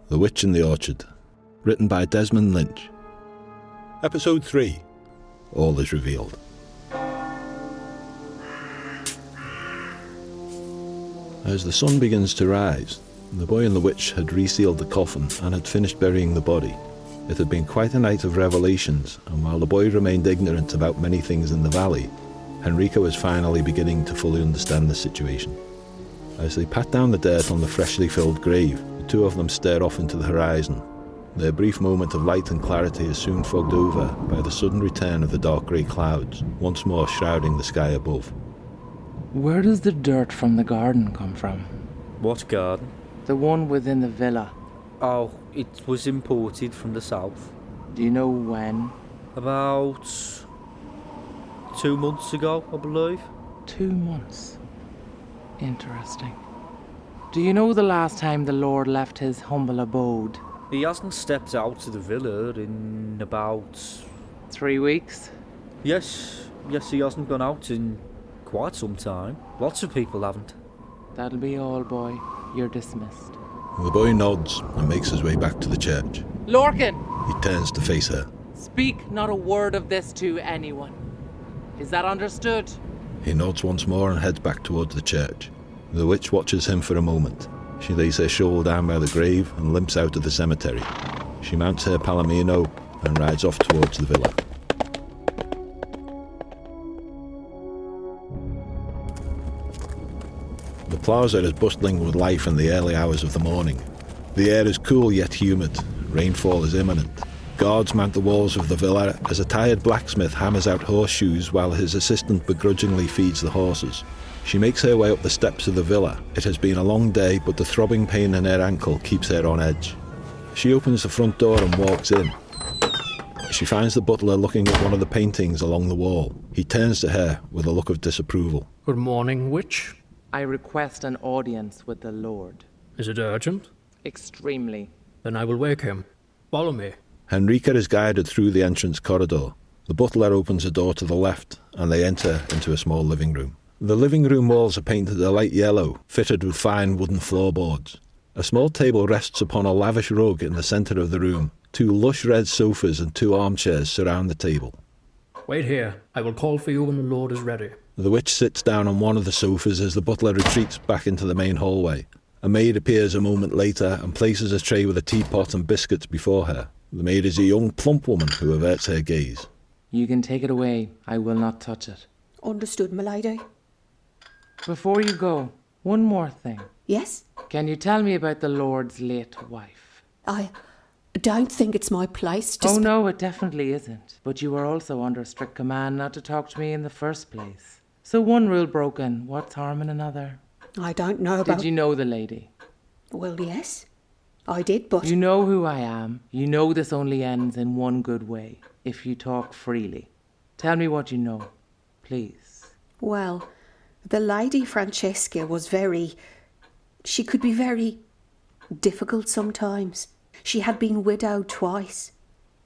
The Witch in the Orchard, written by Desmond Lynch. Episode 3. All is revealed. As the sun begins to rise, the boy and the witch had resealed the coffin and had finished burying the body. It had been quite a night of revelations, and while the boy remained ignorant about many things in the valley, Henrica was finally beginning to fully understand the situation. As they pat down the dirt on the freshly filled grave, the two of them stare off into the horizon. Their brief moment of light and clarity is soon fogged over by the sudden return of the dark grey clouds, once more shrouding the sky above. Where does the dirt from the garden come from? What garden? The one within the villa. Oh, it was imported from the south. Do you know when? About 2 months ago, I believe. 2 months. Interesting. Do you know the last time the Lord left his humble abode? He hasn't stepped out of the villa in about... 3 weeks? Yes, he hasn't gone out in quite some time. Lots of people haven't. That'll be all, boy. You're dismissed. The boy nods and makes his way back to the church. Lorcan! He turns to face her. Speak not a word of this to anyone. Is that understood? He nods once more and heads back towards the church. The witch watches him for a moment. She lays her shawl down by the grave and limps out of the cemetery. She mounts her palomino and rides off towards the villa. The plaza is bustling with life in the early hours of the morning. The air is cool yet humid. Rainfall is imminent. Guards mount the walls of the villa as a tired blacksmith hammers out horseshoes while his assistant begrudgingly feeds the horses. She makes her way up the steps of the villa. It has been a long day, but the throbbing pain in her ankle keeps her on edge. She opens the front door and walks in. She finds the butler looking at one of the paintings along the wall. He turns to her with a look of disapproval. Good morning, witch. I request an audience with the Lord. Is it urgent? Extremely. Then I will wake him. Follow me. Henrica is guided through the entrance corridor. The butler opens a door to the left, and they enter into a small living room. The living room walls are painted a light yellow, fitted with fine wooden floorboards. A small table rests upon a lavish rug in the centre of the room. 2 lush red sofas and 2 armchairs surround the table. Wait here. I will call for you when the Lord is ready. The witch sits down on one of the sofas as the butler retreats back into the main hallway. A maid appears a moment later and places a tray with a teapot and biscuits before her. The maid is a young, plump woman who averts her gaze. You can take it away. I will not touch it. Understood, my lady. Before you go, one more thing. Yes? Can you tell me about the Lord's late wife? I don't think it's my place to... No, it definitely isn't. But you were also under strict command not to talk to me in the first place. So one rule broken, what's harm in another? I don't know about... Did you know the lady? Well, yes. I did, but... You know who I am. You know this only ends in one good way. If you talk freely. Tell me what you know. Please. Well, the Lady Francesca was she could be very difficult sometimes. She had been widowed twice,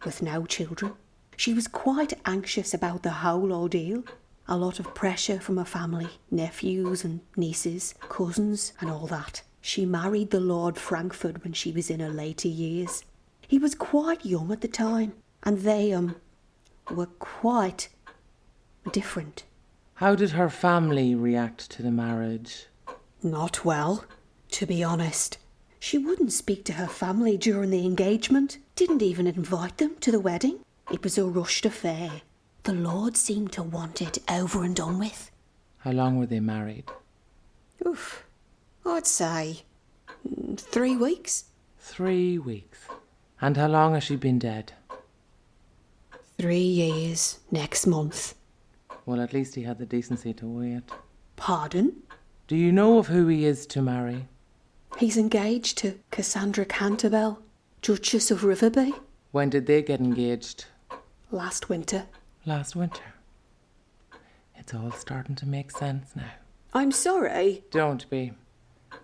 with no children. She was quite anxious about the whole ordeal. A lot of pressure from her family, nephews and nieces, cousins and all that. She married the Lord Frankfurt when she was in her later years. He was quite young at the time, and they were quite different. How did her family react to the marriage? Not well, to be honest. She wouldn't speak to her family during the engagement, didn't even invite them to the wedding. It was a rushed affair. The Lord seemed to want it over and done with. How long were they married? Oof, I'd say 3 weeks. 3 weeks. And how long has she been dead? 3 years next month. Well, at least he had the decency to wait. Pardon? Do you know of who he is to marry? He's engaged to Cassandra Canterville, Duchess of Riverby. When did they get engaged? Last winter. Last winter. It's all starting to make sense now. I'm sorry. Don't be.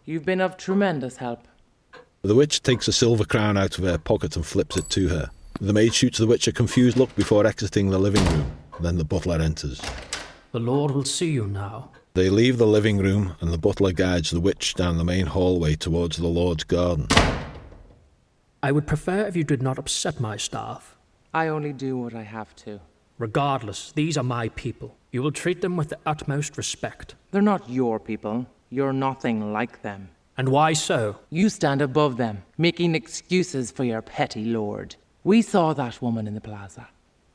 You've been of tremendous help. The witch takes a silver crown out of her pocket and flips it to her. The maid shoots the witch a confused look before exiting the living room. Then the butler enters. The Lord will see you now. They leave the living room and the butler guides the witch down the main hallway towards the Lord's garden. I would prefer if you did not upset my staff. I only do what I have to. Regardless, these are my people. You will treat them with the utmost respect. They're not your people. You're nothing like them. And why so? You stand above them, making excuses for your petty lord. We saw that woman in the plaza.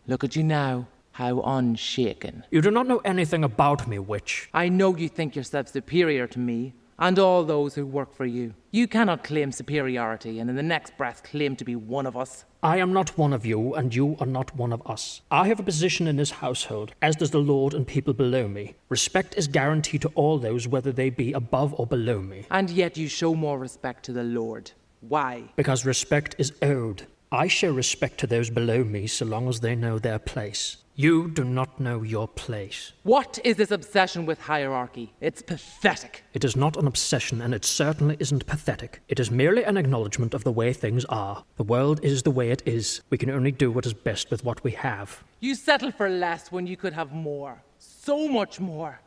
Look at you now, how unshaken. You do not know anything about me, witch. I know you think yourself superior to me, and all those who work for you. You cannot claim superiority, and in the next breath claim to be one of us. I am not one of you, and you are not one of us. I have a position in this household, as does the Lord and people below me. Respect is guaranteed to all those, whether they be above or below me. And yet you show more respect to the Lord. Why? Because respect is owed. I show respect to those below me so long as they know their place. You do not know your place. What is this obsession with hierarchy? It's pathetic. It is not an obsession, and it certainly isn't pathetic. It is merely an acknowledgement of the way things are. The world is the way it is. We can only do what is best with what we have. You settle for less when you could have more. So much more.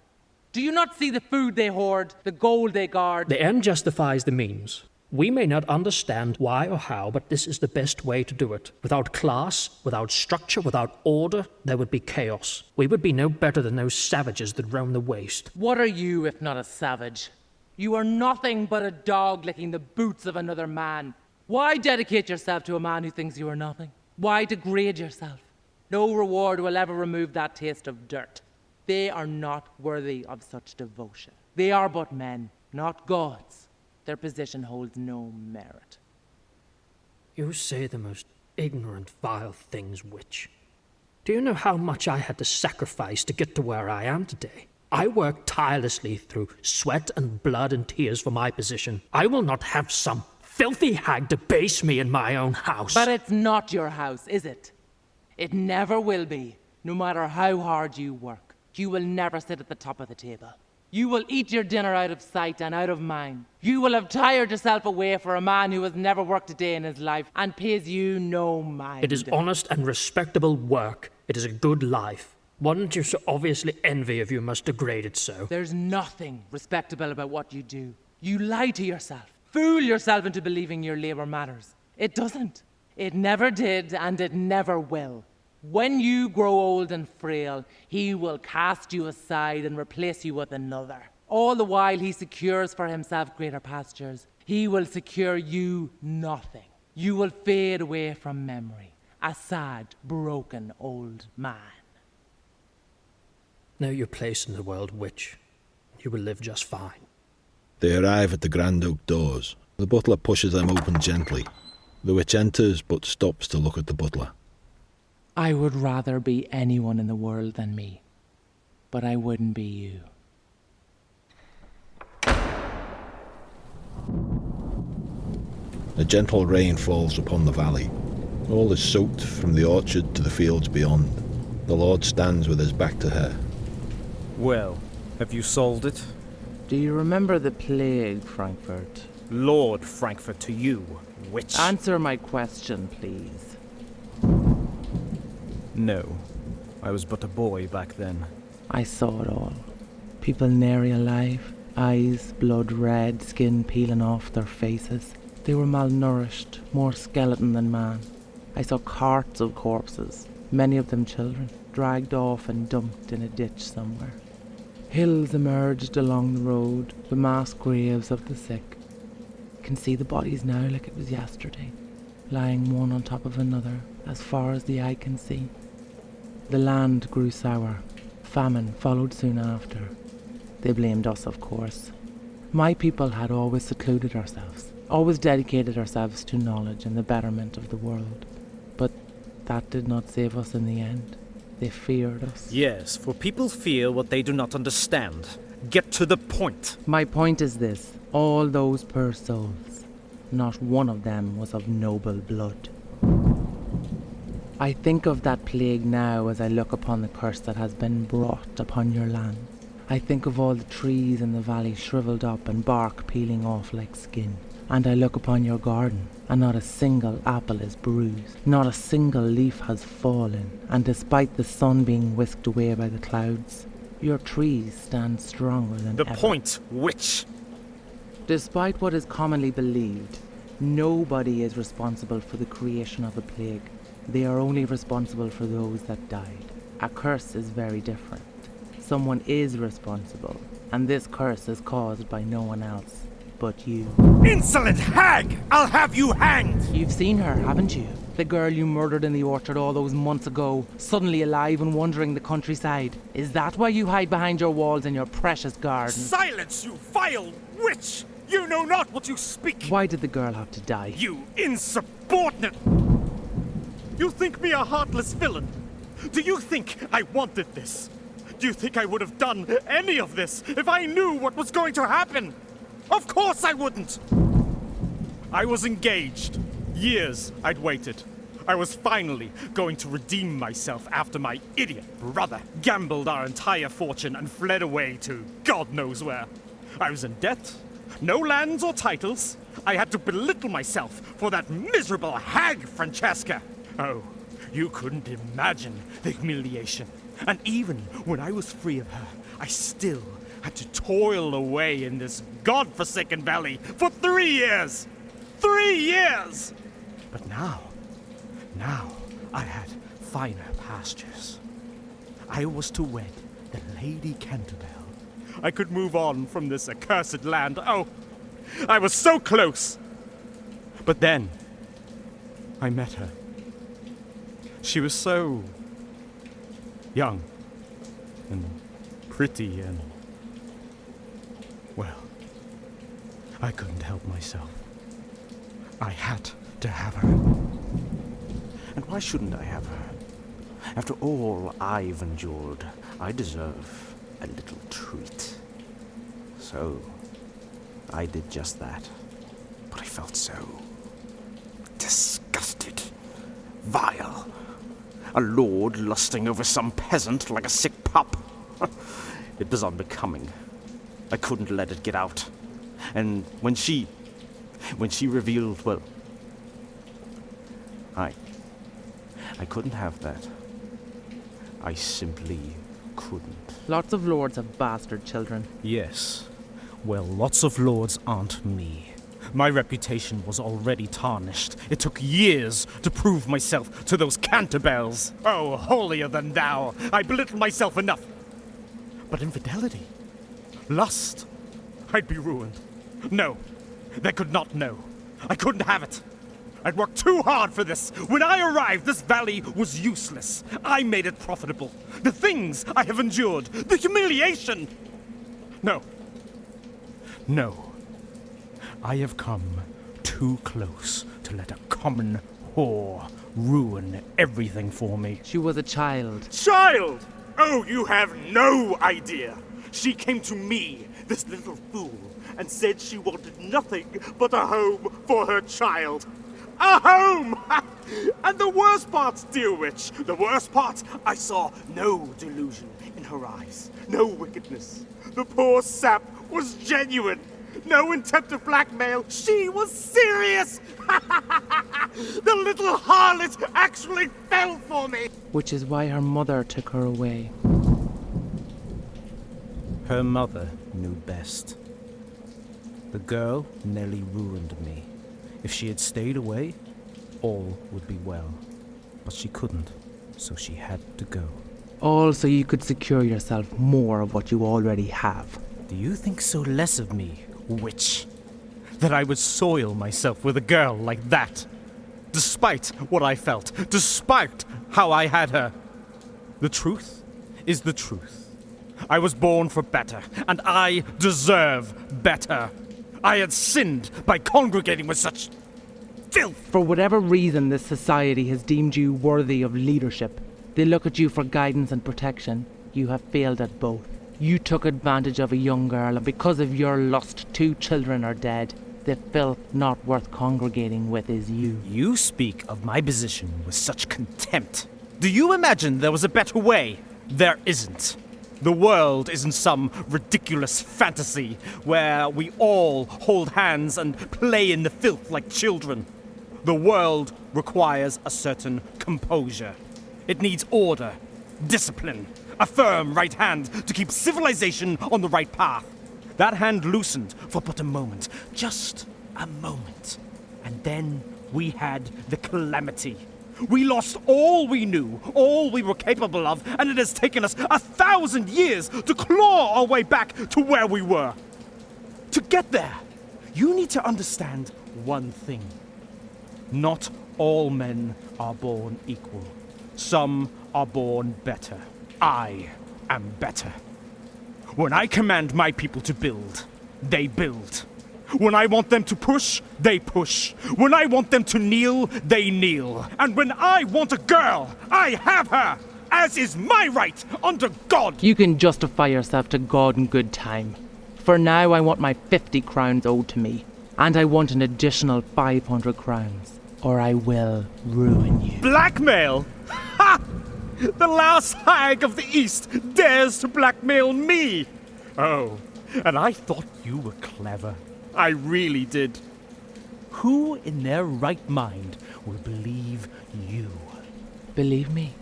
Do you not see the food they hoard, the gold they guard? The end justifies the means. We may not understand why or how, but this is the best way to do it. Without class, without structure, without order, there would be chaos. We would be no better than those savages that roam the waste. What are you if not a savage? You are nothing but a dog licking the boots of another man. Why dedicate yourself to a man who thinks you are nothing? Why degrade yourself? No reward will ever remove that taste of dirt. They are not worthy of such devotion. They are but men, not gods. Their position holds no merit. You say the most ignorant, vile things, witch. Do you know how much I had to sacrifice to get to where I am today? I worked tirelessly through sweat and blood and tears for my position. I will not have some filthy hag debase me in my own house. But it's not your house, is it? It never will be, no matter how hard you work. You will never sit at the top of the table. You will eat your dinner out of sight and out of mind. You will have tired yourself away for a man who has never worked a day in his life and pays you no mind. It is honest and respectable work. It is a good life. One that you so obviously envy if you must degrade it so. There's nothing respectable about what you do. You lie to yourself. Fool yourself into believing your labour matters. It doesn't. It never did, and it never will. When you grow old and frail, he will cast you aside and replace you with another. All the while he secures for himself greater pastures. He will secure you nothing. You will fade away from memory, a sad, broken old man. Know your place in the world, witch. You will live just fine. They arrive at the grand oak doors. The butler pushes them open gently. The witch enters but stops to look at the butler. I would rather be anyone in the world than me, but I wouldn't be you. A gentle rain falls upon the valley. All is soaked from the orchard to the fields beyond. The Lord stands with his back to her. Well, have you solved it? Do you remember the plague, Frankfurt? Lord Frankfurt to you, witch. Answer my question, please. No, I was but a boy back then. I saw it all. People nary alive, eyes blood red, skin peeling off their faces. They were malnourished, more skeleton than man. I saw carts of corpses, many of them children, dragged off and dumped in a ditch somewhere. Hills emerged along the road, the mass graves of the sick. I can see the bodies now like it was yesterday, lying one on top of another, as far as the eye can see. The land grew sour. Famine followed soon after. They blamed us, of course. My people had always secluded ourselves, always dedicated ourselves to knowledge and the betterment of the world. But that did not save us in the end. They feared us. Yes, for people fear what they do not understand. Get to the point. My point is this. All those poor souls, not one of them was of noble blood. I think of that plague now as I look upon the curse that has been brought upon your land. I think of all the trees in the valley shriveled up and bark peeling off like skin. And I look upon your garden, and not a single apple is bruised, not a single leaf has fallen, and despite the sun being whisked away by the clouds, your trees stand stronger than The ever. point, witch! Despite what is commonly believed, Nobody is responsible for the creation of a plague. They are only responsible for those that died. A curse is very different. Someone is responsible, and this curse is caused by no one else but you. Insolent hag! I'll have you hanged! You've seen her, haven't you? The girl you murdered in the orchard all those months ago, suddenly alive and wandering the countryside. Is that why you hide behind your walls in your precious garden? Silence, you vile witch! You know not what you speak! Why did the girl have to die? You insubordinate! You think me a heartless villain? Do you think I wanted this? Do you think I would have done any of this if I knew what was going to happen? Of course I wouldn't! I was engaged. Years I'd waited. I was finally going to redeem myself after my idiot brother gambled our entire fortune and fled away to God knows where. I was in debt, no lands or titles. I had to belittle myself for that miserable hag, Francesca. Oh, you couldn't imagine the humiliation. And even when I was free of her, I still had to toil away in this godforsaken valley for 3 years. 3 years! But now I had finer pastures. I was to wed the Lady Canterville. I could move on from this accursed land. Oh, I was so close. But then I met her. She was so young and pretty and, well, I couldn't help myself. I had to have her. And why shouldn't I have her? After all I've endured, I deserve a little treat. So, I did just that. But I felt so disgusted, vile. A lord lusting over some peasant like a sick pup. It was unbecoming. I couldn't let it get out. And when she revealed, well, I couldn't have that. I simply couldn't. Lots of lords have bastard children. Yes. Well, lots of lords aren't me. My reputation was already tarnished. It took years to prove myself to those Canterbells. Oh, holier than thou! I belittled myself enough. But infidelity? Lust? I'd be ruined. No, they could not know. I couldn't have it. I'd worked too hard for this. When I arrived, this valley was useless. I made it profitable. The things I have endured, the humiliation. No. I have come too close to let a common whore ruin everything for me. She was a child. Child! Oh, you have no idea. She came to me, this little fool, and said she wanted nothing but a home for her child. A home! And the worst part, dear witch, the worst part, I saw no delusion in her eyes, no wickedness. The poor sap was genuine. No intent of blackmail. She was serious. The little harlot actually fell for me. Which is why her mother took her away. Her mother knew best. The girl nearly ruined me. If she had stayed away, all would be well. But she couldn't, so she had to go. All so you could secure yourself more of what you already have. Do you think so less of me, witch? That I would soil myself with a girl like that? Despite what I felt, despite how I had her. The truth is the truth. I was born for better, and I deserve better. I had sinned by congregating with such filth. For whatever reason, this society has deemed you worthy of leadership. They look at you for guidance and protection. You have failed at both. You took advantage of a young girl, and because of your lust, 2 children are dead. The filth not worth congregating with is you. You speak of my position with such contempt. Do you imagine there was a better way? There isn't. The world isn't some ridiculous fantasy where we all hold hands and play in the filth like children. The world requires a certain composure. It needs order, discipline, a firm right hand to keep civilization on the right path. That hand loosened for but a moment, just a moment. And then we had the calamity. We lost all we knew, all we were capable of, and it has taken us 1,000 years to claw our way back to where we were. To get there, you need to understand one thing. Not all men are born equal. Some are born better. I am better. When I command my people to build, they build. When I want them to push, they push. When I want them to kneel, they kneel. And when I want a girl, I have her, as is my right under God. You can justify yourself to God in good time. For now, I want my 50 crowns owed to me. And I want an additional 500 crowns. Or I will ruin you. Blackmail? Ha! The last hag of the East dares to blackmail me! Oh, and I thought you were clever. I really did. Who in their right mind will believe you? Believe me,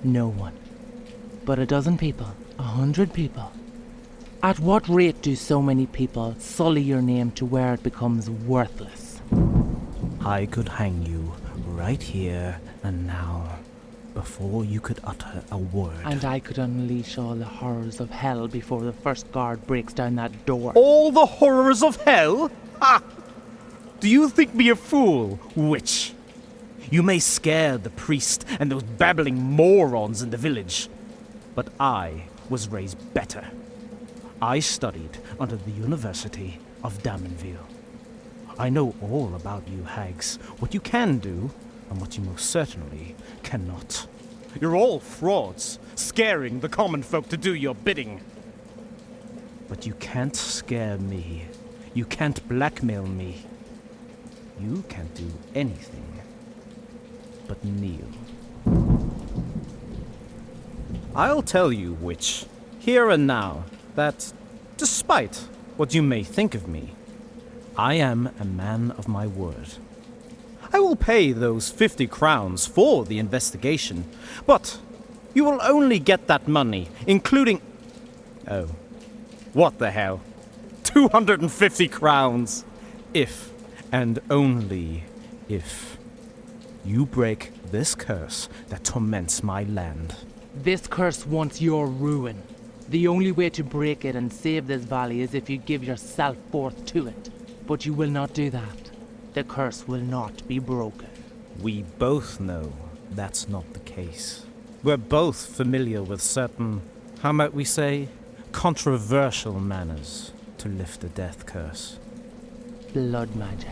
no one. But 12 people, 100 people. At what rate do so many people sully your name to where it becomes worthless? I could hang you right here and now, before you could utter a word. And I could unleash all the horrors of hell before the first guard breaks down that door. All the horrors of hell? Ha! Do you think me a fool, witch? You may scare the priest and those babbling morons in the village, but I was raised better. I studied under the University of Damonville. I know all about you hags, what you can do, and what you most certainly cannot. You're all frauds, scaring the common folk to do your bidding. But you can't scare me. You can't blackmail me. You can't do anything but kneel. I'll tell you, witch, here and now, that despite what you may think of me, I am a man of my word. I will pay those 50 crowns for the investigation, but you will only get that money, including... Oh, what the hell? 250 crowns! If, and only if, you break this curse that torments my land. This curse wants your ruin. The only way to break it and save this valley is if you give yourself forth to it. But you will not do that. The curse will not be broken. We both know that's not the case. We're both familiar with certain, how might we say, controversial manners to lift a death curse. Blood magic.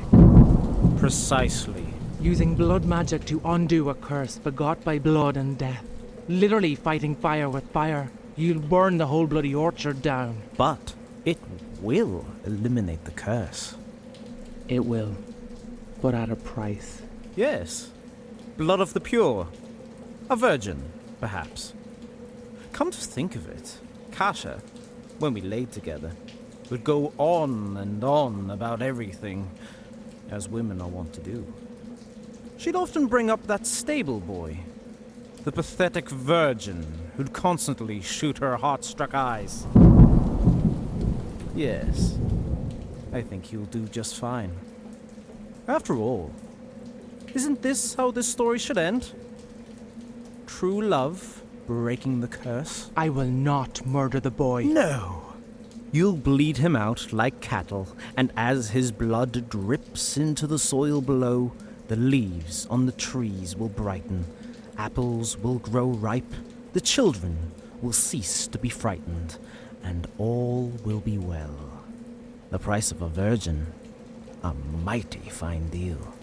Precisely. Using blood magic to undo a curse begot by blood and death. Literally fighting fire with fire. You'll burn the whole bloody orchard down. But it will eliminate the curse. It will. But at a price. Yes. Blood of the pure. A virgin, perhaps. Come to think of it, Kasha, when we laid together, would go on and on about everything, as women are wont to do. She'd often bring up that stable boy, the pathetic virgin who'd constantly shoot her heart-struck eyes. Yes, I think he'll do just fine. After all, isn't this how this story should end? True love breaking the curse? I will not murder the boy. No! You'll bleed him out like cattle, and as his blood drips into the soil below, the leaves on the trees will brighten, apples will grow ripe, the children will cease to be frightened, and all will be well. The price of a virgin, a mighty fine deal,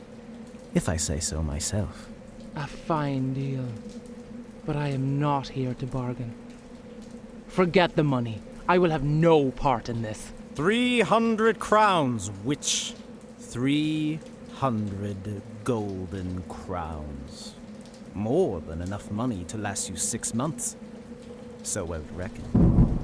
if I say so myself. A fine deal. But I am not here to bargain. Forget the money. I will have no part in this. 300 crowns, witch. 300 golden crowns. More than enough money to last you 6 months. So I would reckon.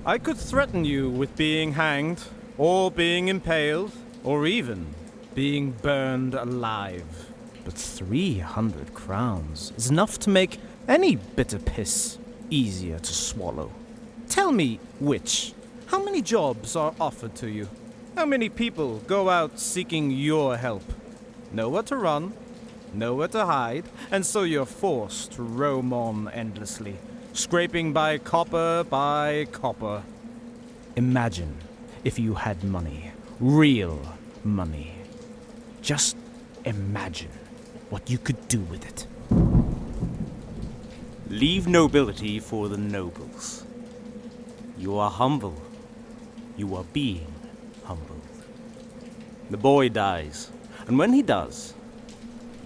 I could threaten you with being hanged, or being impaled, or even being burned alive. But 300 crowns is enough to make any bitter piss easier to swallow. Tell me, witch, how many jobs are offered to you? How many people go out seeking your help? Nowhere to run, nowhere to hide, and so you're forced to roam on endlessly, scraping by copper by copper. Imagine if you had money, real money. Just imagine what you could do with it. Leave nobility for the nobles. You are humble. You are being humbled. The boy dies, and when he does,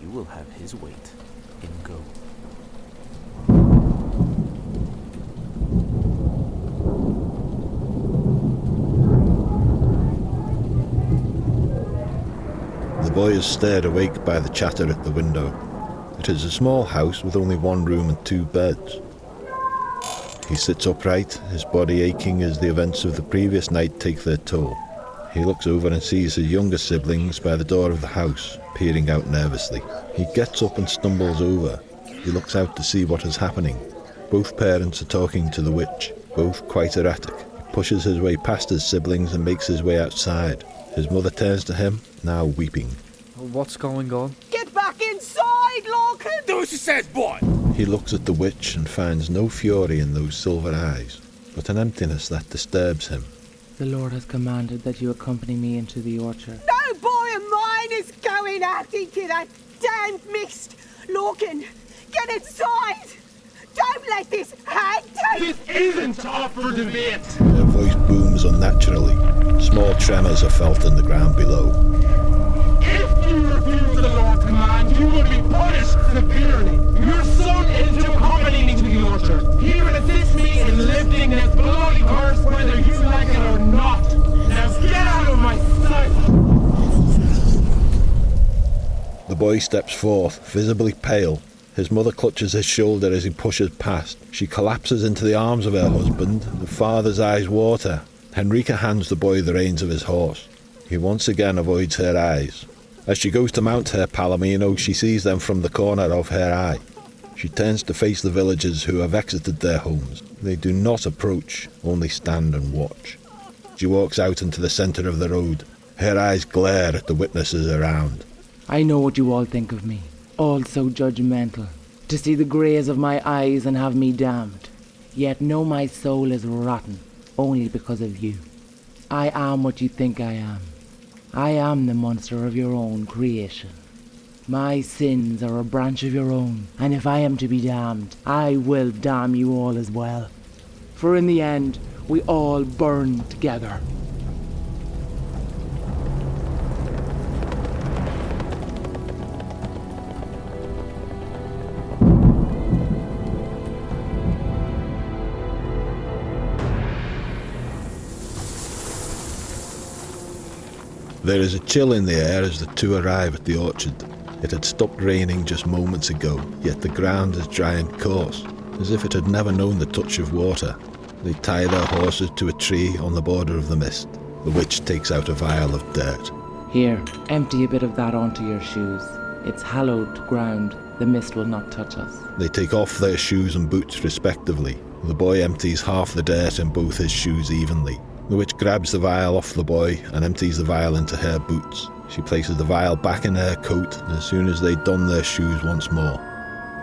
you will have his weight in gold. The boy is stared awake by the chatter at the window. It is a small house with only one room and 2 beds. He sits upright, his body aching as the events of the previous night take their toll. He looks over and sees his younger siblings by the door of the house, peering out nervously. He gets up and stumbles over. He looks out to see what is happening. Both parents are talking to the witch, both quite erratic. He pushes his way past his siblings and makes his way outside. His mother turns to him, now weeping. What's going on? Get back inside, Larkin! Do what she says, boy! He looks at the witch and finds no fury in those silver eyes, but an emptiness that disturbs him. The Lord has commanded that you accompany me into the orchard. No boy of mine is going out into that damned mist! Larkin, get inside! Don't let this hag take... This isn't up for debate! Her voice booms unnaturally. Small tremors are felt in the ground below. If you refuse the Lord's command, you will be punished severely. Your son is to accompany me to the orchard. He will assist me in lifting this bloody curse whether you like it or not. Now get out of my sight! The boy steps forth, visibly pale. His mother clutches his shoulder as he pushes past. She collapses into the arms of her husband. The father's eyes water. Henrika hands the boy the reins of his horse. He once again avoids her eyes. As she goes to mount her palomino, she sees them from the corner of her eye. She turns to face the villagers who have exited their homes. They do not approach, only stand and watch. She walks out into the centre of the road. Her eyes glare at the witnesses around. I know what you all think of me. All so judgmental. To see the greys of my eyes and have me damned. Yet know my soul is rotten, only because of you. I am what you think I am. I am the monster of your own creation. My sins are a branch of your own, and if I am to be damned, I will damn you all as well. For in the end, we all burn together. There is a chill in the air as the two arrive at the orchard. It had stopped raining just moments ago, yet the ground is dry and coarse, as if it had never known the touch of water. They tie their horses to a tree on the border of the mist. The witch takes out a vial of dirt. Here, empty a bit of that onto your shoes. It's hallowed ground. The mist will not touch us. They take off their shoes and boots respectively. The boy empties half the dirt in both his shoes evenly. The witch grabs the vial off the boy and empties the vial into her boots. She places the vial back in her coat as soon as they don their shoes once more.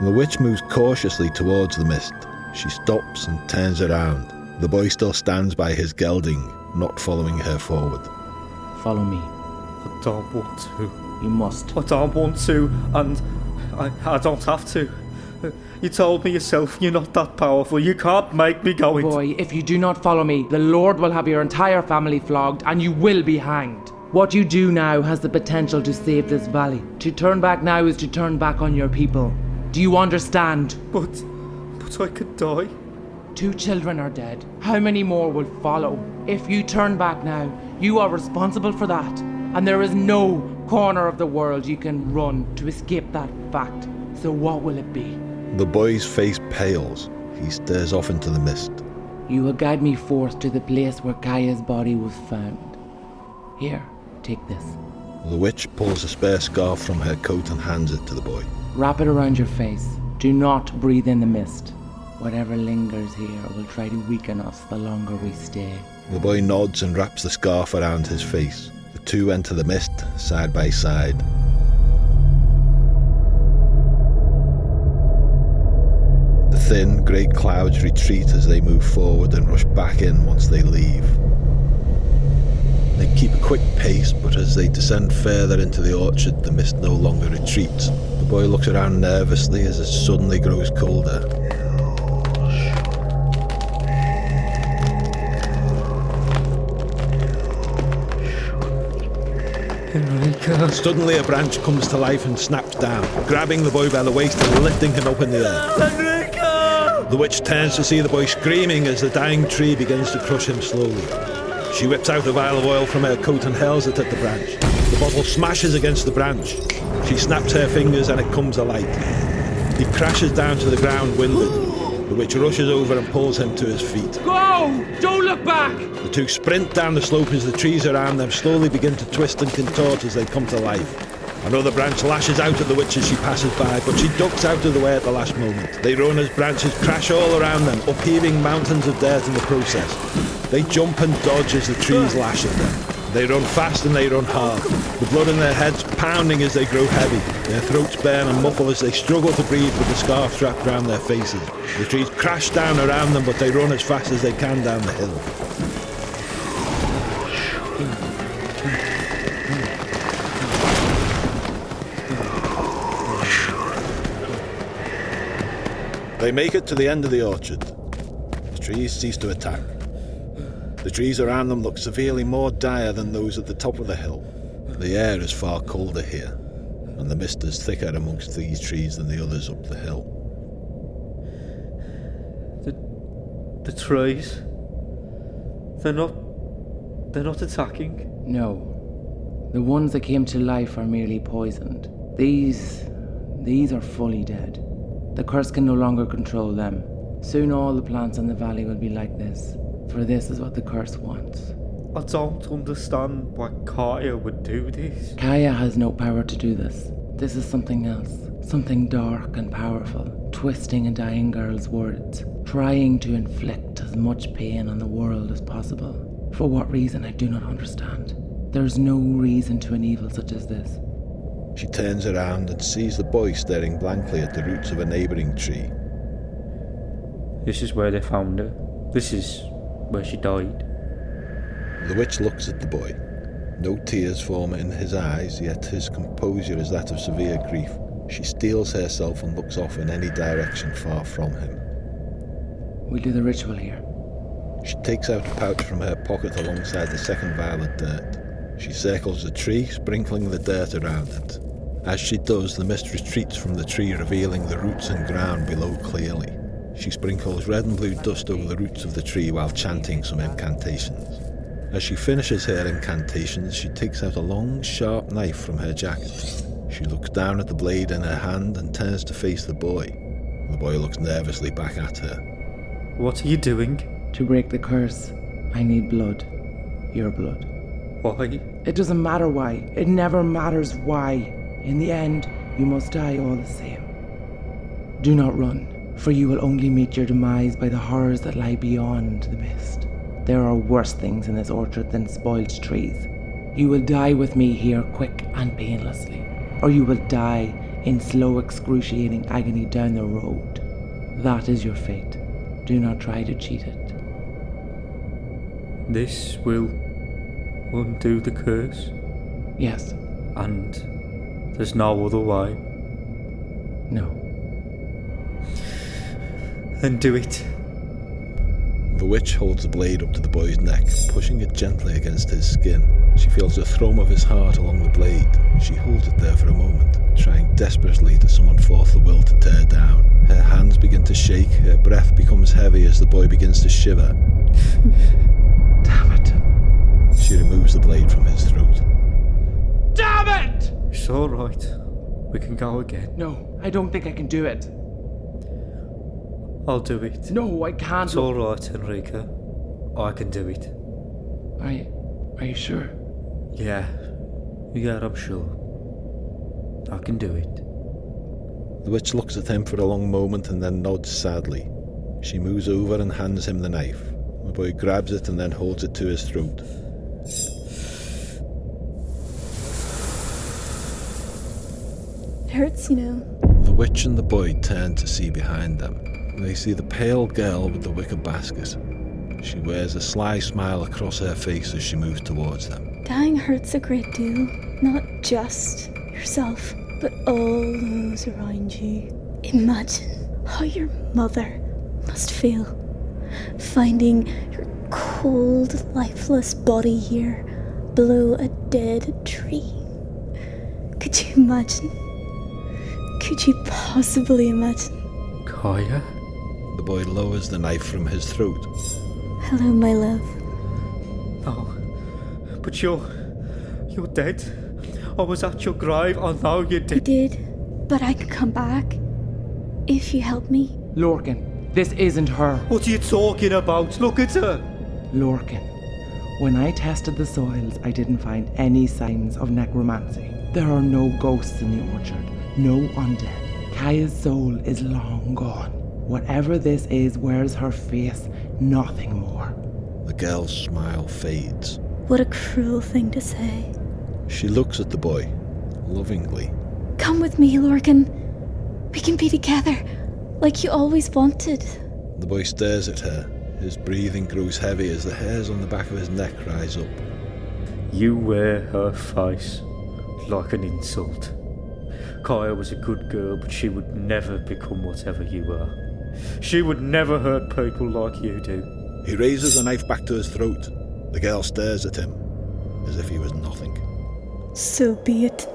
The witch moves cautiously towards the mist. She stops and turns around. The boy still stands by his gelding, not following her forward. Follow me. I don't want to. You must. I don't want to, and I don't have to. You told me yourself you're not that powerful. You can't make me go into... Boy, if you do not follow me, the Lord will have your entire family flogged and you will be hanged. What you do now has the potential to save this valley. To turn back now is to turn back on your people. Do you understand? But I could die. 2 children are dead. How many more will follow? If you turn back now, you are responsible for that. And there is no corner of the world you can run to escape that fact. So what will it be? The boy's face pales. He stares off into the mist. You will guide me forth to the place where Kaya's body was found. Here, take this. The witch pulls a spare scarf from her coat and hands it to the boy. Wrap it around your face. Do not breathe in the mist. Whatever lingers here will try to weaken us the longer we stay. The boy nods and wraps the scarf around his face. The two enter the mist, side by side. The thin, grey clouds retreat as they move forward and rush back in once they leave. They keep a quick pace, but as they descend further into the orchard, the mist no longer retreats. The boy looks around nervously as it suddenly grows colder. Enrica. Suddenly a branch comes to life and snaps down, grabbing the boy by the waist and lifting him up in the air. Enrica! The witch turns to see the boy screaming as the dying tree begins to crush him slowly. She whips out a vial of oil from her coat and hurls it at the branch. The bottle smashes against the branch. She snaps her fingers and it comes alight. He crashes down to the ground, winded. The witch rushes over and pulls him to his feet. Go! Don't look back! The two sprint down the slope as the trees around them slowly begin to twist and contort as they come to life. Another branch lashes out at the witch as she passes by, but she ducks out of the way at the last moment. They run as branches crash all around them, upheaving mountains of dirt in the process. They jump and dodge as the trees lash at them. They run fast and they run hard, the blood in their heads pounding as they grow heavy. Their throats burn and muffle as they struggle to breathe with the scarf wrapped around their faces. The trees crash down around them, but they run as fast as they can down the hill. They make it to the end of the orchard. The trees cease to attack. The trees around them look severely more dire than those at the top of the hill. The air is far colder here, and the mist is thicker amongst these trees than the others up the hill. The trees. They're not attacking. No. The ones that came to life are merely poisoned. These are fully dead. The curse can no longer control them. Soon all the plants in the valley will be like this, for this is what the curse wants. I don't understand why Kaya would do this. Kaya has no power to do this. This is something else. Something dark and powerful, twisting a dying girl's words, trying to inflict as much pain on the world as possible. For what reason, I do not understand. There's no reason to an evil such as this. She turns around and sees the boy staring blankly at the roots of a neighbouring tree. This is where they found her. This is where she died. The witch looks at the boy. No tears form in his eyes, yet his composure is that of severe grief. She steels herself and looks off in any direction far from him. We'll do the ritual here. She takes out a pouch from her pocket alongside the second vial of dirt. She circles the tree, sprinkling the dirt around it. As she does, the mist retreats from the tree, revealing the roots and ground below clearly. She sprinkles red and blue dust over the roots of the tree while chanting some incantations. As she finishes her incantations, she takes out a long, sharp knife from her jacket. She looks down at the blade in her hand and turns to face the boy. The boy looks nervously back at her. What are you doing? To break the curse, I need blood. Your blood. Why? It doesn't matter why. It never matters why. In the end, you must die all the same. Do not run, for you will only meet your demise by the horrors that lie beyond the mist. There are worse things in this orchard than spoiled trees. You will die with me here quick and painlessly, or you will die in slow, excruciating agony down the road. That is your fate. Do not try to cheat it. This will undo the curse? Yes. And there's no other way? No. Then do it. The witch holds the blade up to the boy's neck, pushing it gently against his skin. She feels the thrum of his heart along the blade. She holds it there for a moment, trying desperately to summon forth the will to tear down. Her hands begin to shake, her breath becomes heavy as the boy begins to shiver. Damn it. She removes the blade from his throat. Damn it! It's alright. We can go again. No, I don't think I can do it. I'll do it. No, I can't. It's alright, Enrica. I can do it. Are you sure? Yeah, I'm sure. I can do it. The witch looks at him for a long moment and then nods sadly. She moves over and hands him the knife. The boy grabs it and then holds it to his throat. It hurts, you know. The witch and the boy turn to see behind them. They see the pale girl with the wicker basket. She wears a sly smile across her face as she moves towards them. Dying hurts a great deal. Not just yourself, but all those around you. Imagine how your mother must feel, finding your cold, lifeless body here below a dead tree. Could you imagine? Could you possibly imagine? Kaya? The boy lowers the knife from his throat. Hello, my love. No. But you're dead. I was at your grave. I know you You did. did, but I could come back if you help me. Lorcan, this isn't her. What are you talking about? Look at her. Lorcan, when I tested the soils, I didn't find any signs of necromancy. There are no ghosts in the orchard, no undead. Kaya's soul is long gone. Whatever this is wears her face, nothing more. The girl's smile fades. What a cruel thing to say. She looks at the boy, lovingly. Come with me, Lorcan. We can be together, like you always wanted. The boy stares at her. His breathing grows heavy as the hairs on the back of his neck rise up. You wear her face like an insult. Kaya was a good girl, but she would never become whatever you are. She would never hurt people like you do. He raises the knife back to his throat. The girl stares at him, as if he was nothing. So be it.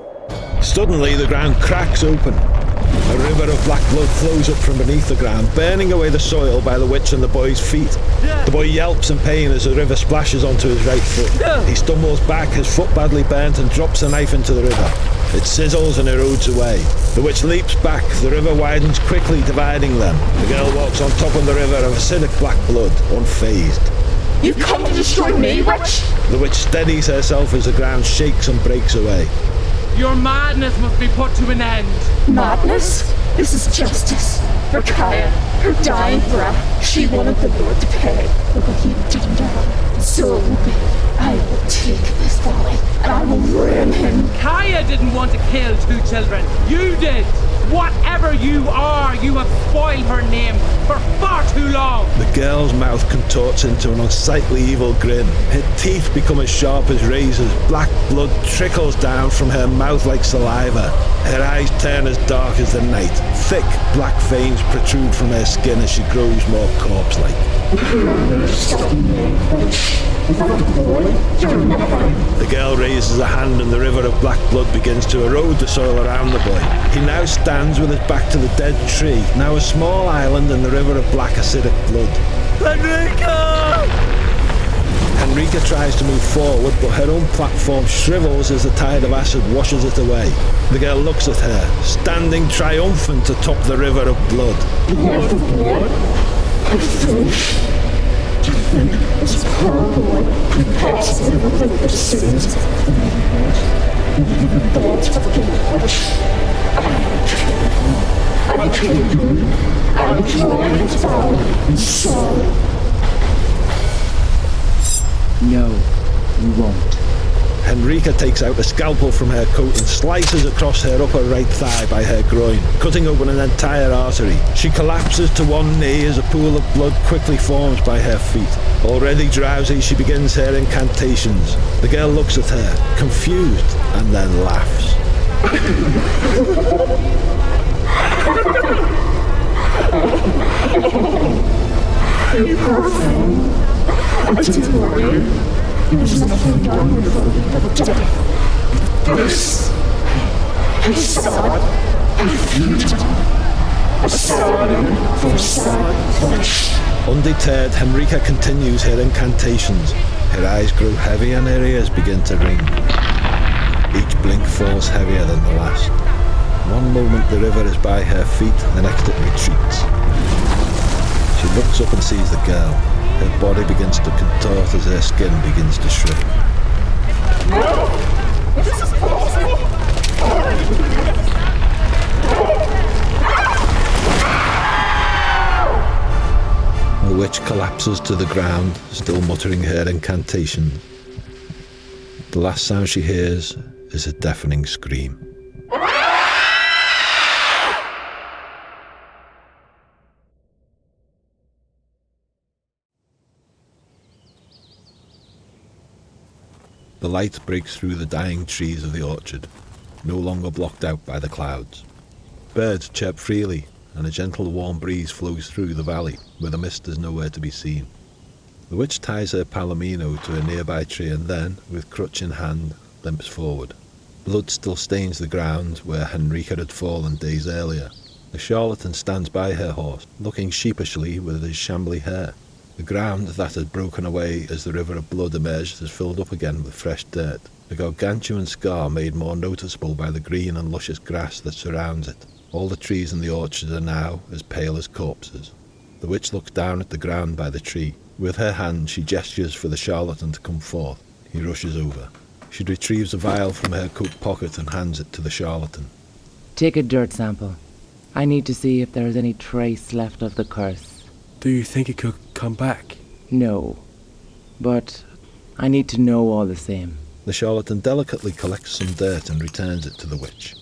Suddenly, the ground cracks open. A river of black blood flows up from beneath the ground, burning away the soil by the witch and the boy's feet. The boy yelps in pain as the river splashes onto his right foot. He stumbles back, his foot badly burnt, and drops the knife into the river. It sizzles and erodes away. The witch leaps back, the river widens quickly, dividing them. The girl walks on top of the river of acidic black blood, unfazed. You've come to destroy me, witch? The witch steadies herself as the ground shakes and breaks away. Your madness must be put to an end. Madness? This is justice. For Kaya, her dying breath, she wanted the Lord to pay for what he did to her. So be it. I will take this boy, and I will ruin him. Kaya didn't want to kill two children. You did. Whatever you are, you have spoiled her name for far too long. The girl's mouth contorts into an unsightly evil grin. Her teeth become as sharp as razors. Black blood trickles down from her mouth like saliva. Her eyes turn as dark as the night. Thick black veins protrude from her skin as she grows more corpse-like. The girl raises a hand and the river of black blood begins to erode the soil around the boy. He now stands with his back to the dead tree, now a small island in the river of black acidic blood. Henrika tries to move forward, but her own platform shrivels as the tide of acid washes it away. The girl looks at her, standing triumphant atop the river of blood. To think this poor boy prepares to live the sins of the thoughts of the witch. I will kill you. I will draw his bone and soul. No, you won't. Henrika takes out a scalpel from her coat and slices across her upper right thigh by her groin, cutting open an entire artery. She collapses to one knee as a pool of blood quickly forms by her feet. Already drowsy, she begins her incantations. The girl looks at her, confused, and then laughs. You poor thing. I did worry. There's nothing done with the death. This is sad and futile. A sad for sad witch. Undeterred, Henrika continues her incantations. Her eyes grow heavy and her ears begin to ring. Each blink falls heavier than the last. One moment the river is by her feet, the next it retreats. She looks up and sees the girl. Her body begins to contort as her skin begins to shrivel. No! This is possible! The witch collapses totters to the ground, still muttering her incantation. The last sound she hears is a deafening scream. The light breaks through the dying trees of the orchard, no longer blocked out by the clouds. Birds chirp freely, and a gentle warm breeze flows through the valley, where the mist is nowhere to be seen. The witch ties her palomino to a nearby tree and then, with crutch in hand, limps forward. Blood still stains the ground where Henrika had fallen days earlier. The charlatan stands by her horse, looking sheepishly with his shambly hair. The ground that had broken away as the river of blood emerged is filled up again with fresh dirt, a gargantuan scar made more noticeable by the green and luscious grass that surrounds it. All the trees in the orchard are now as pale as corpses. The witch looks down at the ground by the tree. With her hand she gestures for the charlatan to come forth. He rushes over. She retrieves a vial from her coat pocket and hands it to the charlatan. Take a dirt sample. I need to see if there is any trace left of the curse. Do you think it could come back? No. But I need to know all the same. The charlatan delicately collects some dirt and returns it to the witch.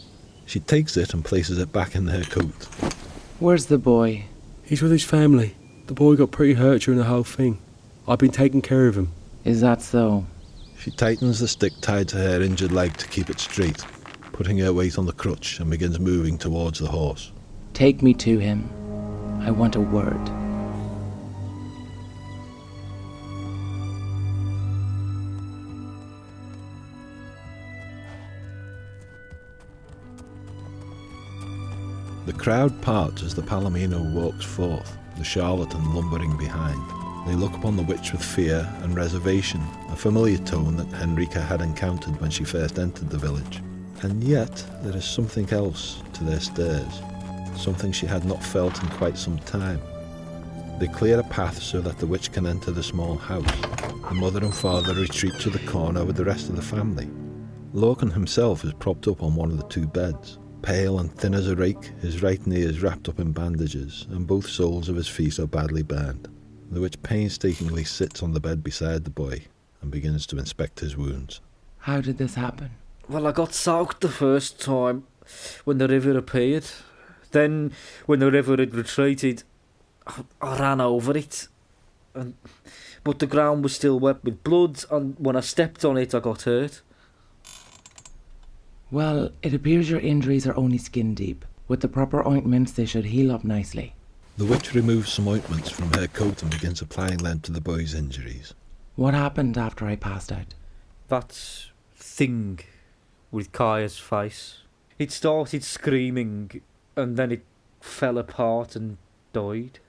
She takes it and places it back in her coat. Where's the boy? He's with his family. The boy got pretty hurt during the whole thing. I've been taking care of him. Is that so? She tightens the stick tied to her injured leg to keep it straight, putting her weight on the crutch, and begins moving towards the horse. Take me to him. I want a word. The crowd parts as the palomino walks forth, the charlatan lumbering behind. They look upon the witch with fear and reservation, a familiar tone that Henrika had encountered when she first entered the village. And yet there is something else to their stares, something she had not felt in quite some time. They clear a path so that the witch can enter the small house. The mother and father retreat to the corner with the rest of the family. Lorcan himself is propped up on one of the two beds. Pale and thin as a rake, his right knee is wrapped up in bandages, and both soles of his feet are badly burned. The witch painstakingly sits on the bed beside the boy and begins to inspect his wounds. How did this happen? Well, I got soaked the first time when the river appeared. Then, when the river had retreated, I ran over it. But the ground was still wet with blood, and when I stepped on it, I got hurt. Well, it appears your injuries are only skin deep. With the proper ointments, they should heal up nicely. The witch removes some ointments from her coat and begins applying them to the boy's injuries. What happened after I passed out? That thing with Kaya's face. It started screaming, and then it fell apart and died.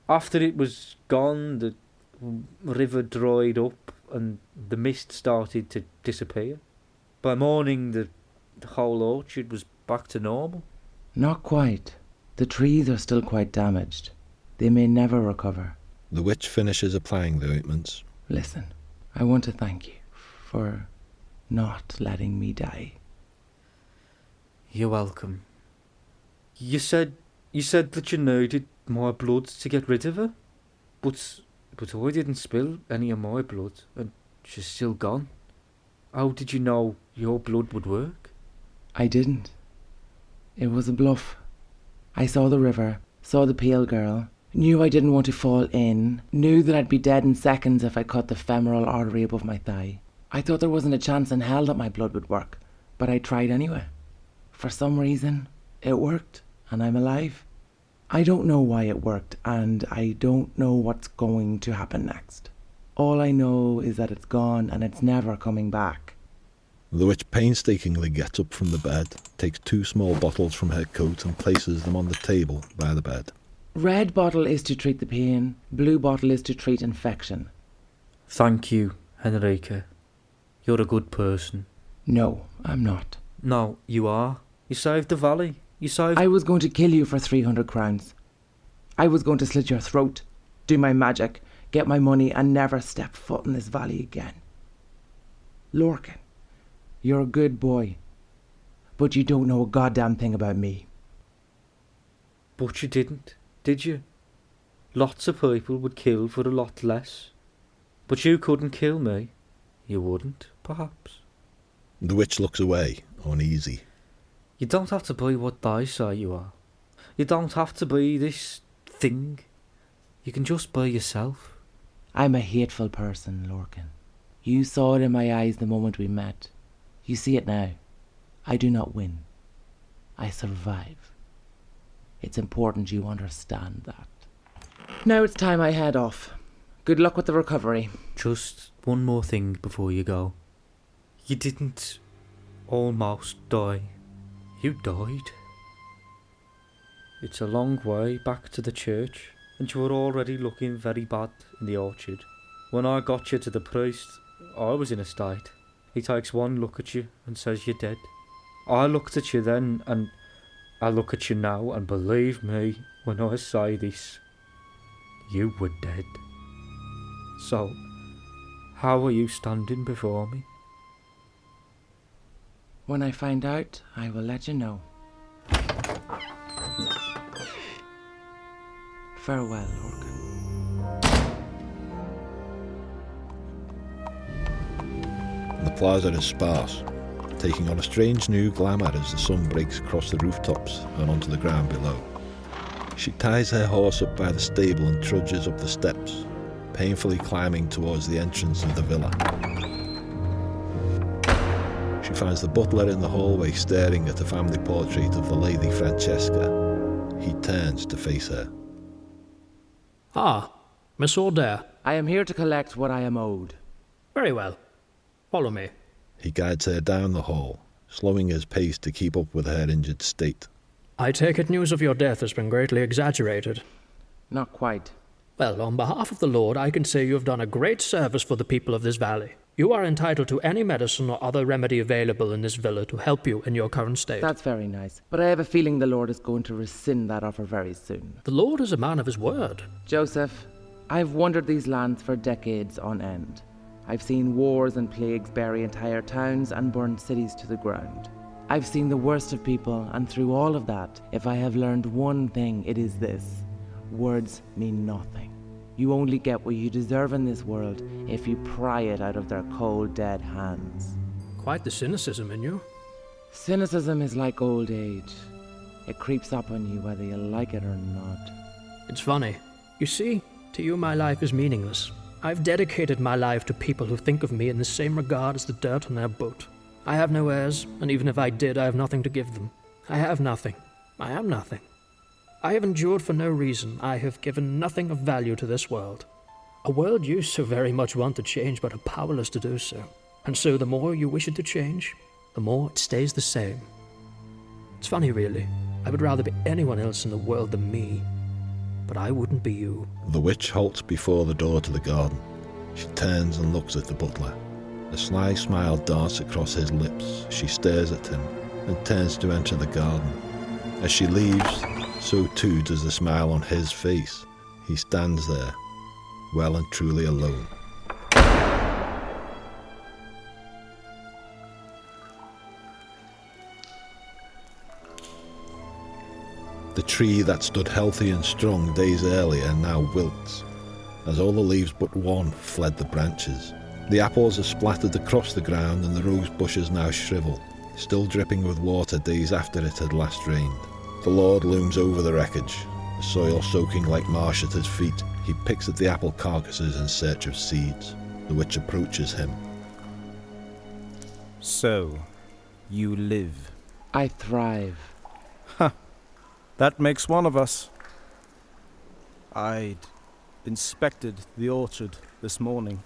After it was gone, the river dried up and the mist started to disappear. By morning, the whole orchard was back to normal. Not quite. The trees are still quite damaged. They may never recover. The witch finishes applying the ointments. Listen, I want to thank you for not letting me die. You're welcome. You said that you needed my blood to get rid of her, but I didn't spill any of my blood, and she's still gone. How did you know your blood would work? I didn't. It was a bluff. I saw the river, saw the pale girl, knew I didn't want to fall in, knew that I'd be dead in seconds if I cut the femoral artery above my thigh. I thought there wasn't a chance in hell that my blood would work, but I tried anyway. For some reason, it worked, and I'm alive. I don't know why it worked, and I don't know what's going to happen next. All I know is that it's gone and it's never coming back. The witch painstakingly gets up from the bed, takes 2 small bottles from her coat and places them on the table by the bed. Red bottle is to treat the pain, blue bottle is to treat infection. Thank you, Henrika. You're a good person. No, I'm not. No, you are. You saved the valley. I was going to kill you for 300 crowns. I was going to slit your throat, do my magic, get my money and never step foot in this valley again. Lorcan, you're a good boy, but you don't know a goddamn thing about me. But you didn't, did you? Lots of people would kill for a lot less. But you couldn't kill me. You wouldn't, perhaps. The witch looks away, uneasy. You don't have to be what they say you are. You don't have to be this thing. You can just be yourself. I'm a hateful person, Lorcan. You saw it in my eyes the moment we met. You see it now. I do not win. I survive. It's important you understand that. Now it's time I head off. Good luck with the recovery. Just one more thing before you go. You didn't almost die. You died. It's a long way back to the church, and you were already looking very bad in the orchard. When I got you to the priest, I was in a state. He takes one look at you and says you're dead. I looked at you then, and I look at you now, and believe me when I say this, you were dead. So, how are you standing before me? When I find out, I will let you know. Farewell, Lorcan. The plaza is sparse, taking on a strange new glamour as the sun breaks across the rooftops and onto the ground below. She ties her horse up by the stable and trudges up the steps, painfully climbing towards the entrance of the villa. She finds the butler in the hallway staring at the family portrait of the Lady Francesca. He turns to face her. Ah, Miss Order. I am here to collect what I am owed. Very well. Follow me. He guides her down the hall, slowing his pace to keep up with her injured state. I take it news of your death has been greatly exaggerated. Not quite. Well, on behalf of the Lord, I can say you have done a great service for the people of this valley. You are entitled to any medicine or other remedy available in this villa to help you in your current state. That's very nice. But I have a feeling the Lord is going to rescind that offer very soon. The Lord is a man of his word. Joseph, I've wandered these lands for decades on end. I've seen wars and plagues bury entire towns and burn cities to the ground. I've seen the worst of people, and through all of that, if I have learned one thing, it is this. Words mean nothing. You only get what you deserve in this world if you pry it out of their cold, dead hands. Quite the cynicism in you. Cynicism is like old age. It creeps up on you whether you like it or not. It's funny. You see, to you my life is meaningless. I've dedicated my life to people who think of me in the same regard as the dirt on their boat. I have no heirs, and even if I did, I have nothing to give them. I have nothing. I am nothing. I have endured for no reason. I have given nothing of value to this world. A world you so very much want to change, but are powerless to do so. And so the more you wish it to change, the more it stays the same. It's funny, really. I would rather be anyone else in the world than me. But I wouldn't be you. The witch halts before the door to the garden. She turns and looks at the butler. A sly smile darts across his lips. She stares at him and turns to enter the garden. As she leaves, so too does the smile on his face. He stands there, well and truly alone. The tree that stood healthy and strong days earlier now wilts, as all the leaves but one fled the branches. The apples are splattered across the ground and the rose bushes now shrivel, still dripping with water days after it had last rained. The Lord looms over the wreckage, the soil soaking like marsh at his feet. He picks at the apple carcasses in search of seeds. The witch approaches him. So, you live. I thrive. That makes one of us. I'd inspected the orchard this morning.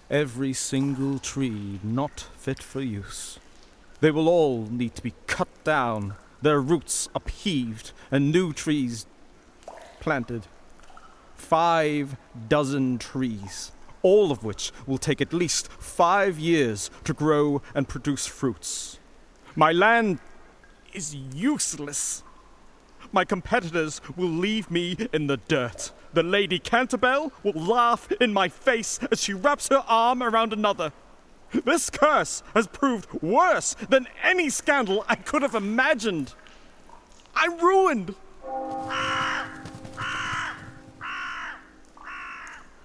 Every single tree not fit for use. They will all need to be cut down, their roots upheaved, and new trees planted. 5 dozen trees, all of which will take at least 5 years to grow and produce fruits. My land is useless. My competitors will leave me in the dirt. The Lady Canterbell will laugh in my face as she wraps her arm around another. This curse has proved worse than any scandal I could have imagined. I'm ruined.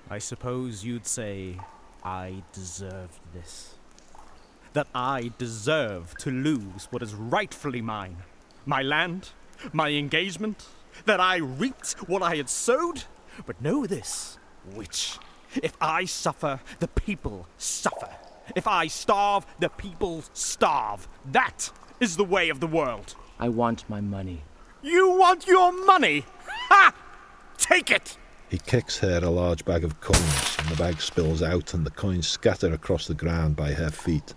I suppose you'd say I deserved this. That I deserve to lose what is rightfully mine. My land, my engagement, that I reaped what I had sowed. But know this, witch, if I suffer, the people suffer. If I starve, the people starve. That is the way of the world. I want my money. You want your money? Ha! Take it! He kicks her a large bag of coins, and the bag spills out and the coins scatter across the ground by her feet.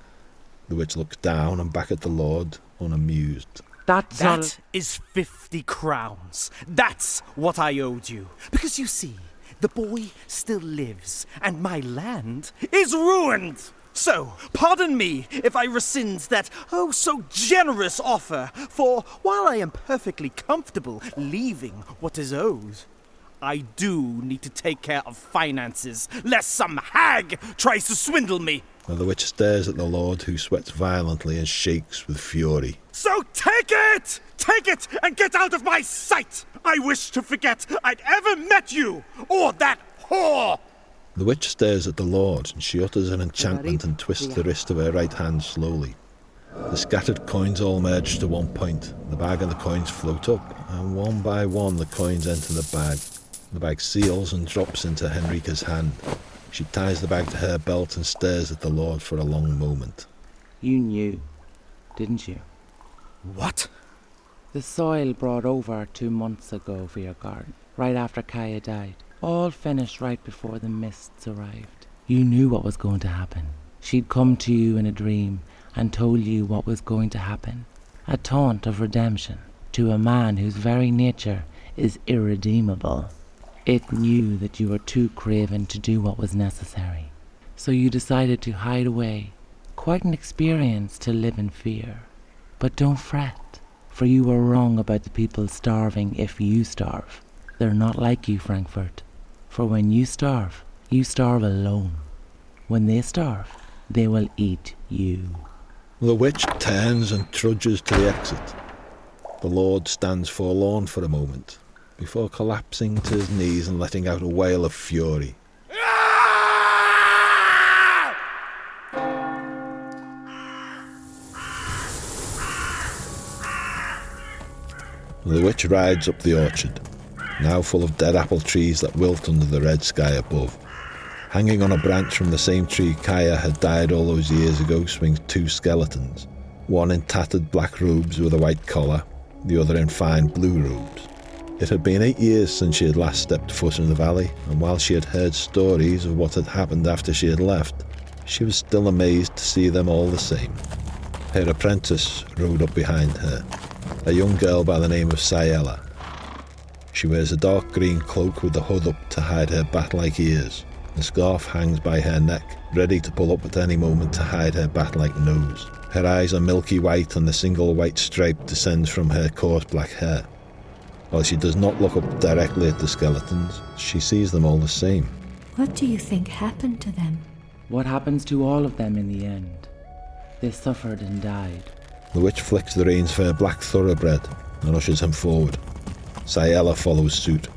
The witch looks down and back at the Lord, unamused. That is 50 crowns. That's what I owed you. Because you see, the boy still lives, and my land is ruined. So, pardon me if I rescind that so generous offer, for while I am perfectly comfortable leaving what is owed, I do need to take care of finances, lest some hag tries to swindle me. Well, the witch stares at the Lord, who sweats violently and shakes with fury. So take it! Take it and get out of my sight! I wish to forget I'd ever met you, or that whore! The witch stares at the Lord, and she utters an enchantment and twists the wrist of her right hand slowly. The scattered coins all merge to one point. The bag and the coins float up, and one by one the coins enter the bag. The bag seals and drops into Henrika's hand. She ties the bag to her belt and stares at the Lord for a long moment. You knew, didn't you? What? The soil brought over 2 months ago for your garden, right after Kaya died. All finished right before the mists arrived. You knew what was going to happen. She'd come to you in a dream and told you what was going to happen. A taunt of redemption to a man whose very nature is irredeemable. It knew that you were too craven to do what was necessary. So you decided to hide away. Quite an experience to live in fear. But don't fret, for you were wrong about the people starving if you starve. They're not like you, Frankfurt. For when you starve alone. When they starve, they will eat you. The witch turns and trudges to the exit. The Lord stands forlorn for a moment, before collapsing to his knees and letting out a wail of fury. The witch rides up the orchard, now full of dead apple trees that wilt under the red sky above. Hanging on a branch from the same tree Kaya had died all those years ago swings 2 skeletons, one in tattered black robes with a white collar, the other in fine blue robes. It had been 8 years since she had last stepped foot in the valley, and while she had heard stories of what had happened after she had left, she was still amazed to see them all the same. Her apprentice rode up behind her, a young girl by the name of Sayela. She wears a dark green cloak with the hood up to hide her bat-like ears. The scarf hangs by her neck, ready to pull up at any moment to hide her bat-like nose. Her eyes are milky white, and the single white stripe descends from her coarse black hair. While she does not look up directly at the skeletons, she sees them all the same. What do you think happened to them? What happens to all of them in the end? They suffered and died. The witch flicks the reins for her black thoroughbred and ushers him forward. Sayela follows suit.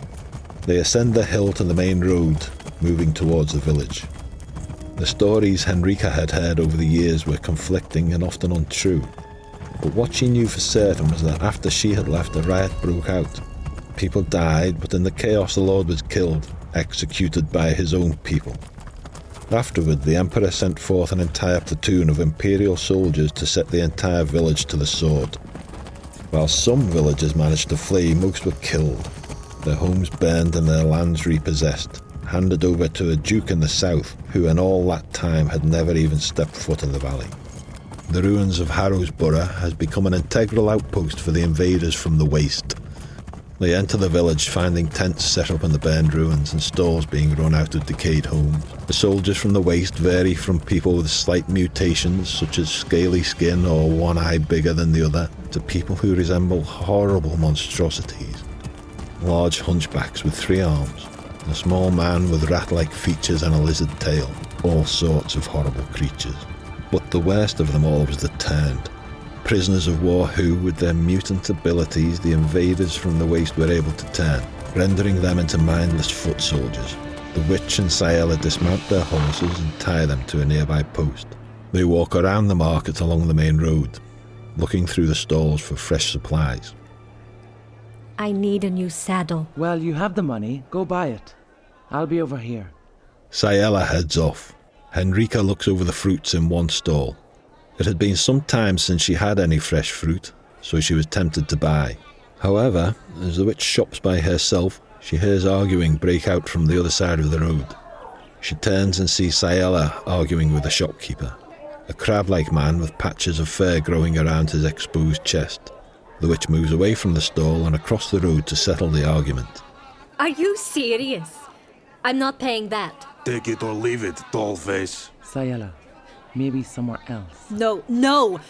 They ascend the hill to the main road, moving towards the village. The stories Henrika had heard over the years were conflicting and often untrue. But what she knew for certain was that after she had left, a riot broke out. People died, but in the chaos the Lord was killed, executed by his own people. Afterward, the Emperor sent forth an entire platoon of imperial soldiers to set the entire village to the sword. While some villagers managed to flee, most were killed, their homes burned and their lands repossessed, handed over to a duke in the south, who in all that time had never even stepped foot in the valley. The ruins of Harrow's Borough has become an integral outpost for the invaders from the waste. They enter the village, finding tents set up in the burned ruins and stores being run out of decayed homes. The soldiers from the waste vary from people with slight mutations, such as scaly skin or one eye bigger than the other, to people who resemble horrible monstrosities. Large hunchbacks with 3 arms, a small man with rat-like features and a lizard tail, all sorts of horrible creatures. But the worst of them all was the turned. Prisoners of war who, with their mutant abilities, the invaders from the waste were able to turn, rendering them into mindless foot soldiers. The witch and Sayella dismount their horses and tie them to a nearby post. They walk around the market along the main road, looking through the stalls for fresh supplies. I need a new saddle. Well, you have the money. Go buy it. I'll be over here. Sayella heads off. Henrika looks over the fruits in one stall. It had been some time since she had any fresh fruit, so she was tempted to buy. However, as the witch shops by herself, she hears arguing break out from the other side of the road. She turns and sees Sayella arguing with a shopkeeper, a crab-like man with patches of fur growing around his exposed chest. The witch moves away from the stall and across the road to settle the argument. Are you serious? I'm not paying that. Take it or leave it, dollface. Sayella, maybe somewhere else. No.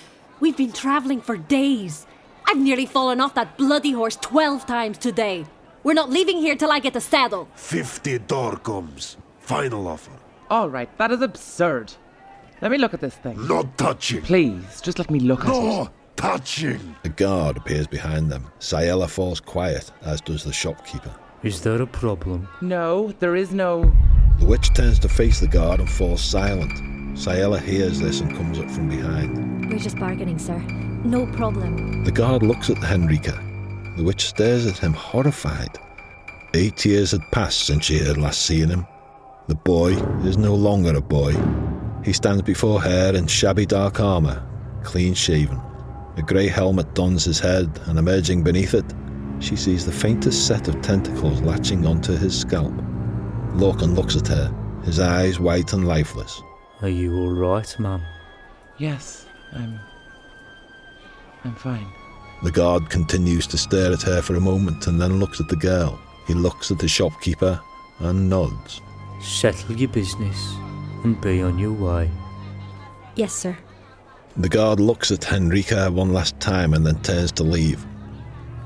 We've been travelling for days. I've nearly fallen off that bloody horse 12 times today. We're not leaving here till I get the saddle. 50 dorkums. Final offer. All right, that is absurd. Let me look at this thing. Not touching. Please, just let me look at it. No touching. A guard appears behind them. Sayella falls quiet, as does the shopkeeper. Is there a problem? No, there is no... The witch turns to face the guard and falls silent. Sayella hears this and comes up from behind. We're just bargaining, sir. No problem. The guard looks at Henrika. The witch stares at him, horrified. 8 years had passed since she had last seen him. The boy is no longer a boy. He stands before her in shabby dark armour, clean-shaven. A grey helmet dons his head, and emerging beneath it, she sees the faintest set of tentacles latching onto his scalp. Lorcan looks at her, his eyes white and lifeless. Are you all right, ma'am? Yes, I'm fine. The guard continues to stare at her for a moment and then looks at the girl. He looks at the shopkeeper and nods. Settle your business and be on your way. Yes, sir. The guard looks at Henrika one last time and then turns to leave.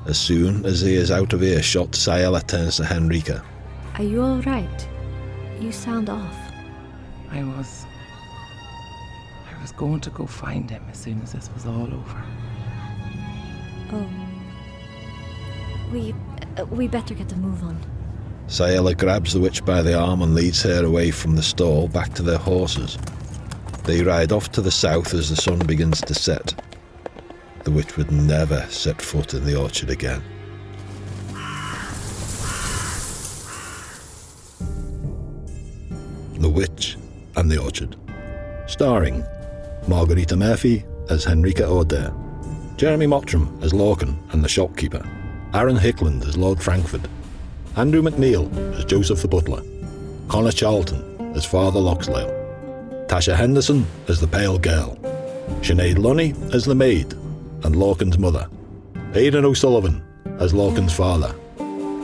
As soon as he is out of earshot, Sayella turns to Henrika. Are you all right? You sound off. I was going to go find him as soon as this was all over. Oh. We better get a move on. Sayella grabs the witch by the arm and leads her away from the stall back to their horses. They ride off to the south as the sun begins to set. The witch would never set foot in the orchard again. The Witch and the Orchard. Starring Margarita Murphy as Henrika O'Dare, Jeremy Mottram as Lorcan and the shopkeeper, Aaron Hickland as Lord Frankford, Andrew McNeil as Joseph the butler, Connor Charlton as Father Loxlale, Tasha Henderson as the pale girl, Sinead Lunny as the maid and Lorcan's mother, Aidan O'Sullivan as Lorcan's father,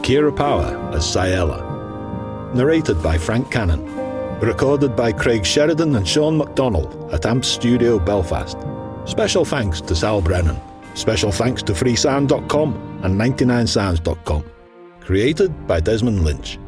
Kira Power as Sayella. Narrated by Frank Cannon. Recorded by Craig Sheridan and Sean McDonnell at Amp Studio Belfast. Special thanks to Sal Brennan. Special thanks to freesound.com and 99sounds.com. Created by Desmond Lynch.